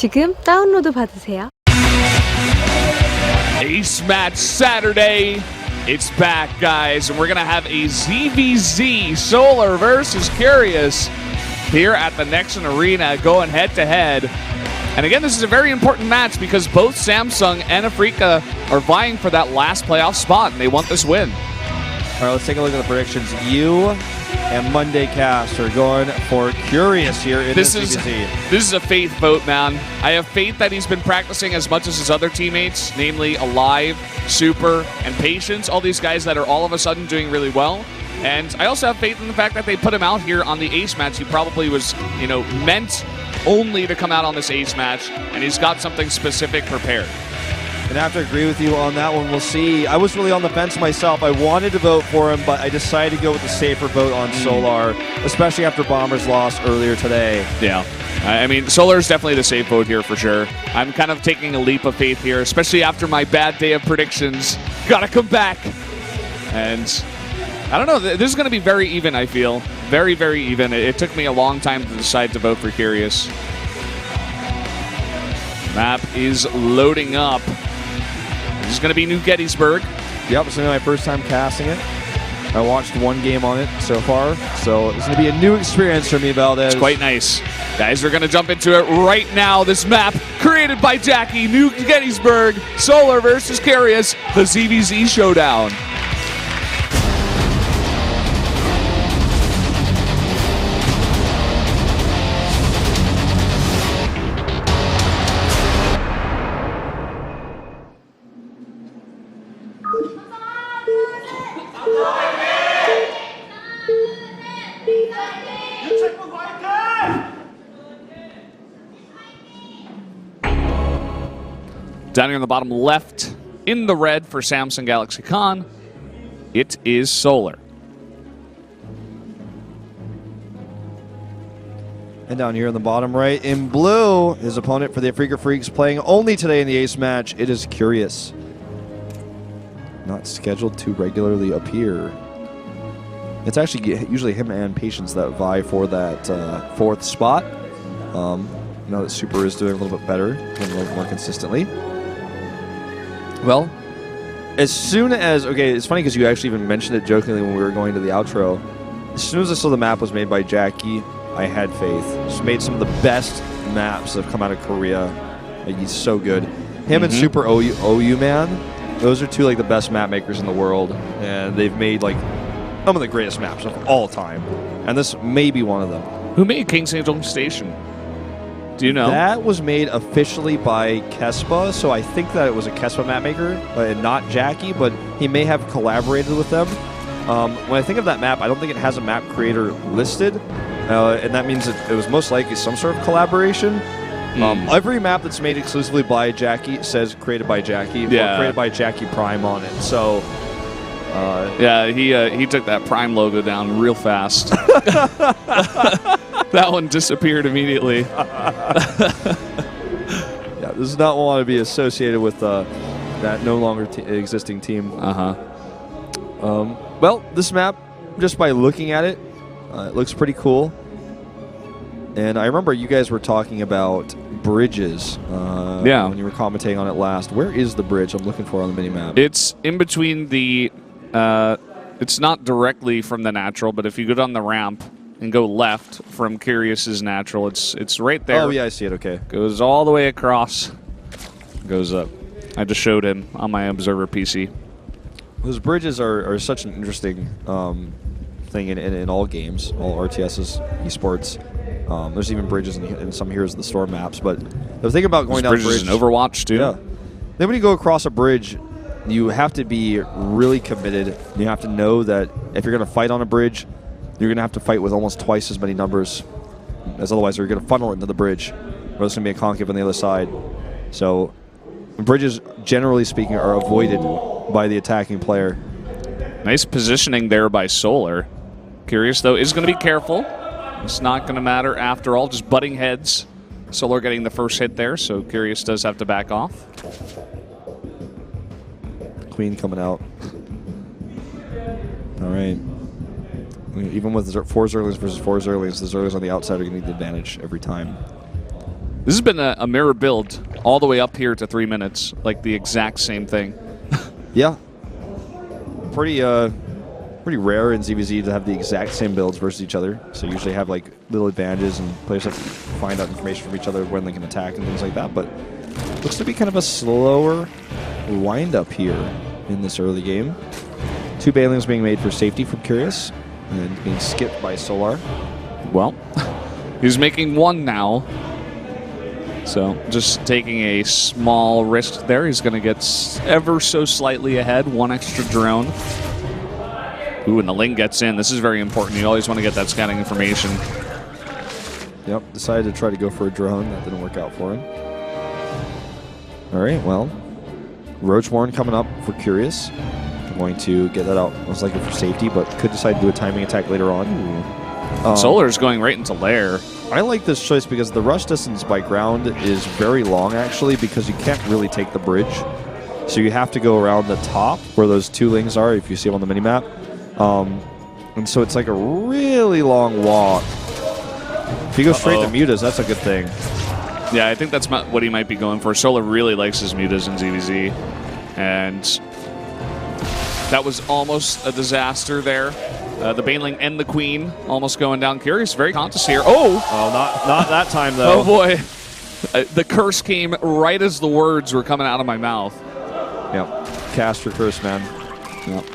지금 다운로드 받으세요. Ace Match Saturday. It's back, guys, and we're going to have a ZVZ Solar versus Curious here at the Nexon Arena going head-to-head. And again, this is a very important match because both Samsung and Afreeca are vying for that last playoff spot, and they want this win. All right, let's take a look at the predictions. You and Monday Cast are going for Curious here in this ZVZ. This is a faith vote, man. I have faith that he's been practicing as much as his other teammates, namely Alive, Super, and Patience, all these guys that are all of a sudden doing really well. And I also have faith in the fact that they put him out here on the Ace match. He probably was, meant only to come out on this Ace match, and he's got something specific prepared. And I have to agree with you on that one. We'll see. I was really on the fence myself. I wanted to vote for him, but I decided to go with the safer vote on Solar, especially after Bombers lost earlier today. Yeah. I mean, Solar is definitely the safe vote here for sure. I'm kind of taking a leap of faith here, especially after my bad day of predictions. Gotta come back. And I don't know. This is going to be very even, I feel. Very, very even. It took me a long time to decide to vote for Curious. Map is loading up. This is going to be New Gettysburg. Yep, it's going to be my first time casting it. I watched one game on it so far, so it's going to be a new experience for me, Valdez. It's quite nice. Guys, we're going to jump into it right now. This map, created by Jackie, New Gettysburg, Solar versus Curious, the ZVZ Showdown. Down here on the bottom left, in the red for Samsung Galaxy Con, it is Solar. And down here in the bottom right, in blue, his opponent for the Afreeca Freaks playing only today in the Ace match, it is Curious. Not scheduled to regularly appear. It's actually usually him and Patience that vie for that fourth spot. Now that Super is doing a little bit better, and a little more consistently. Well, as soon as, okay, it's funny because you actually even mentioned it jokingly when we were going to the outro. As soon as I saw the map was made by Jackie, I had faith. Just made some of the best maps that have come out of Korea. Like, he's so good. Him and Super OU, man, those are two like the best map makers in the world, and they've made like some of the greatest maps of all time. And this may be one of them. Who made King Sejong Station? Do you know? That was made officially by Kespa, so I think that it was a Kespa map maker, and not Jackie, but he may have collaborated with them. When I think of that map, I don't think it has a map creator listed, and that means it was most likely some sort of collaboration. Every map that's made exclusively by Jackie says created by Jackie, or created by Jackie Prime on it, so... yeah, he took that Prime logo down real fast. That one disappeared immediately. Yeah, this does not want to be associated with that no longer existing team. Well, this map, just by looking at it, it looks pretty cool. And I remember you guys were talking about bridges when you were commentating on it last. Where is the bridge I'm looking for on the minimap? It's in between the... it's not directly from the natural, but if you go down the ramp and go left from Curious's natural, it's right there. Oh, yeah, I see it. Okay. Goes all the way across, goes up. I just showed him on my Observer PC. Those bridges are such an interesting thing in all games, all RTSs, esports. There's even bridges in some Heroes of the Storm maps, but the thing about going down bridges bridge, in Overwatch too. Yeah. Then when you go across a bridge, you have to be really committed. You have to know that if you're going to fight on a bridge, you're going to have to fight with almost twice as many numbers, as otherwise you're going to funnel into the bridge, or there's going to be a concave on the other side. So bridges, generally speaking, are avoided by the attacking player. Nice positioning there by Solar. Curious, though, is going to be careful. It's not going to matter after all, just butting heads. Solar getting the first hit there, so Curious does have to back off. Queen coming out. All right. Even with 4 Zerglings versus 4 Zerglings, the Zerglings on the outside are going to need the advantage every time. This has been a mirror build all the way up here to 3 minutes, like the exact same thing. Yeah. Pretty rare in ZVZ to have the exact same builds versus each other. So you usually have like little advantages and players have to find out information from each other when they can attack and things like that. But looks to be kind of a slower wind up here in this early game. 2 banelings being made for safety from Curious and being skipped by Solar. Well, he's making 1 now. So just taking a small risk there. He's going to get ever so slightly ahead. 1 extra drone. Ooh, and the Ling gets in. This is very important. You always want to get that scouting information. Yep, decided to try to go for a drone. That didn't work out for him. All right, well, Roachborn coming up for Curious. Going to get that out most likely for safety, but could decide to do a timing attack later on. Solar's going right into lair. I like this choice because the rush distance by ground is very long, actually, because you can't really take the bridge. So you have to go around the top where those 2 Lings are, if you see them on the minimap. And so it's like a really long walk. If you go straight to mutas, that's a good thing. Yeah, I think that's what he might be going for. Solar really likes his mutas in ZVZ. And that was almost a disaster there. The Baneling and the Queen almost going down. Curious, very conscious here. Oh, not that time, though. Oh, boy. The curse came right as the words were coming out of my mouth. Yep. Cast your curse, man. Yep.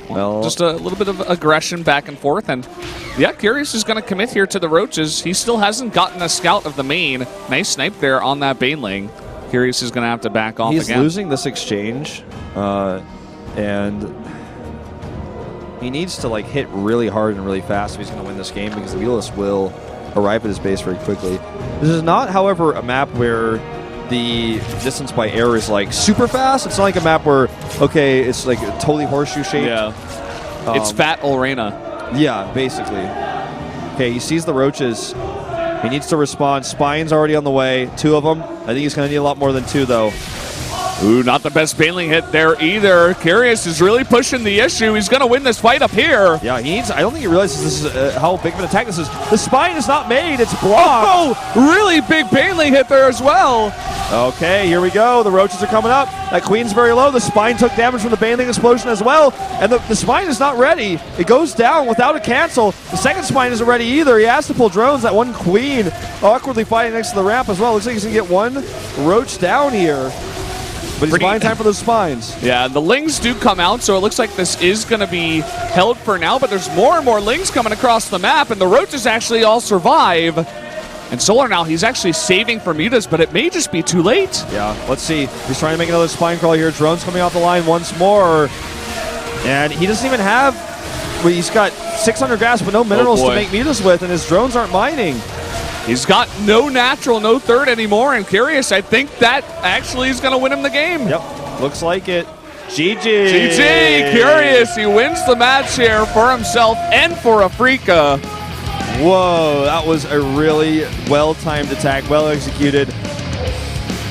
Well, just a little bit of aggression back and forth, and yeah, Curious is going to commit here to the Roaches. He still hasn't gotten a scout of the main. Nice snipe there on that Baneling. Curious is going to have to back off again. He's losing this exchange, and he needs to like hit really hard and really fast if he's going to win this game, because the Mutalist will arrive at his base very quickly. This is not, however, a map where the distance by air is like super fast. It's not like a map where, okay, it's like totally horseshoe shaped. Yeah. It's Fat Olrena. Yeah, basically. Okay, he sees the Roaches. He needs to respond. Spine's already on the way. 2 of them. I think he's going to need a lot more than 2, though. Ooh, not the best Baneling hit there either. Curious is really pushing the issue. He's going to win this fight up here. Yeah, he needs. I don't think he realizes this is how big of an attack this is. The Spine is not made. It's blocked. Oh, really big Baneling hit there as well. Okay, here we go. The Roaches are coming up. That Queen's very low. The Spine took damage from the Baneling explosion as well. And the Spine is not ready. It goes down without a cancel. The second Spine isn't ready either. He has to pull drones. That one Queen awkwardly fighting next to the ramp as well. Looks like he's going to get 1 Roach down here. But he's buying time for those Spines. Yeah, the Lings do come out, so it looks like this is going to be held for now, but there's more and more Lings coming across the map, and the Roaches actually all survive. And Solar now, he's actually saving for mutas, but it may just be too late. Yeah, let's see. He's trying to make another Spine crawl here. Drones coming off the line once more. And he doesn't even have... Well, he's got 600 gas, but no minerals to make mutas with, and his drones aren't mining. He's got no natural, no third anymore, and Curious, I think that actually is going to win him the game. Yep, looks like it. GG. GG, Curious, he wins the match here for himself and for Afreeca. Whoa, that was a really well-timed attack, well executed.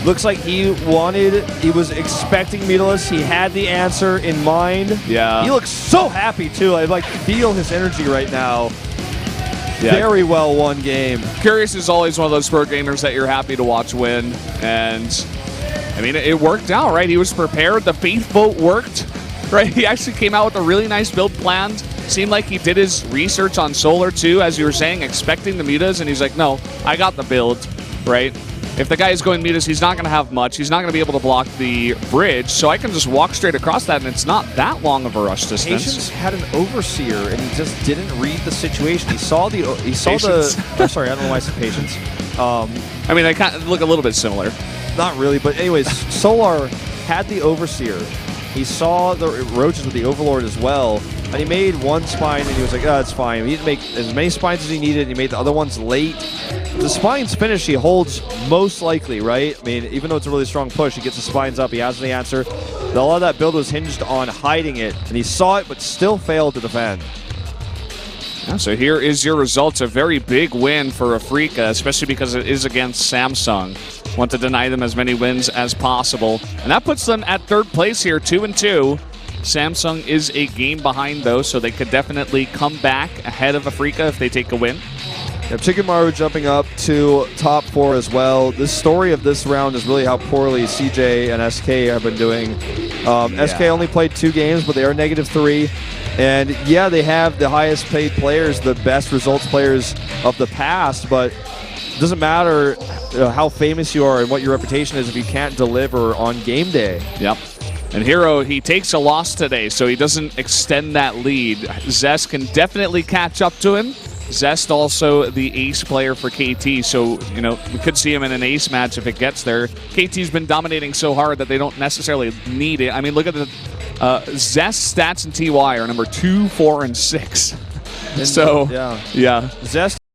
Looks like he was expecting Mutalist. He had the answer in mind. Yeah. He looks so happy, too. I like feel his energy right now. Yeah. Very well won game. Curious is always one of those pro gamers that you're happy to watch win. And, I mean, it worked out, right? He was prepared. The Faith Vote worked, right? He actually came out with a really nice build planned. Seemed like he did his research on Solar, too, as you were saying, expecting the mutas. And he's like, no, I got the build, right? If the guy is going mutas, he's not going to have much. He's not going to be able to block the bridge, so I can just walk straight across that, and it's not that long of a rush distance. Patience had an overseer, and he just didn't read the situation. He saw the. Oh, sorry, I don't know why I said Patience. I mean, they kind of look a little bit similar. Not really, but anyways, Solar had the overseer. He saw the Roaches with the Overlord as well, and he made 1 spine, and he was like, oh, it's fine. He didn't make as many spines as he needed, and he made the other ones late. The spines finish, he holds most likely, right? I mean, even though it's a really strong push, he gets the spines up, he has the answer. A lot of that build was hinged on hiding it, and he saw it, but still failed to defend. Yeah, so here is your results. A very big win for Afreeca, especially because it is against Samsung. Want to deny them as many wins as possible. And that puts them at 3rd place here, 2-2. Samsung is a game behind, though, so they could definitely come back ahead of Afreeca if they take a win. Yeah, Chikamaru jumping up to top 4 as well. The story of this round is really how poorly CJ and SK have been doing. SK only played 2 games, but they are -3. And yeah, they have the highest paid players, the best results players of the past, but it doesn't matter how famous you are and what your reputation is if you can't deliver on game day. Yep. And Hero, he takes a loss today, so he doesn't extend that lead. Zest can definitely catch up to him. Zest also the ace player for KT, so we could see him in an ace match if it gets there. KT's been dominating so hard that they don't necessarily need it. I mean, look at the Zest stats in TY are number 2, 4, and 6. And, so yeah, Zest